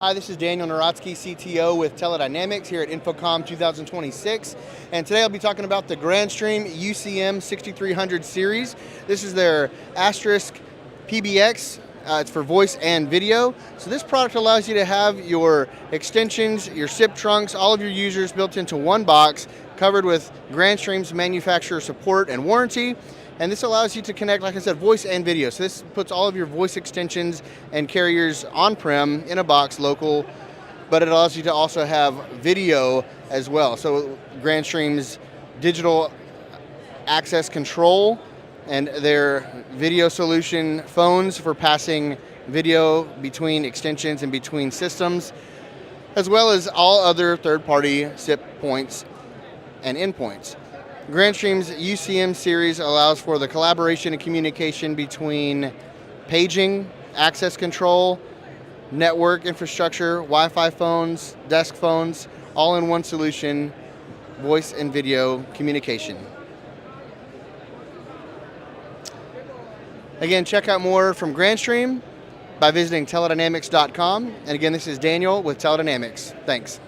Hi, this is Daniel Narodsky, CTO with TeleDynamics here at InfoComm 2026. And today I'll be talking about the Grandstream UCM6300 series. This is their asterisk PBX. It's for voice and video. So this product allows you to have your extensions, your SIP trunks, all of your users built into one box, covered with Grandstream's manufacturer support and warranty. And this allows you to connect, like I said, voice and video. So this puts all of your voice extensions and carriers on-prem in a box, local, but it allows you to also have video as well. So Grandstream's digital access control and their video solution phones for passing video between extensions and between systems, as well as all other third-party SIP points and endpoints. Grandstream's UCM series allows for the collaboration and communication between paging, access control, network infrastructure, Wi-Fi phones, desk phones, all in one solution, voice and video communication. Again, check out more from Grandstream by visiting teledynamics.com. And again, this is Daniel with TeleDynamics. Thanks.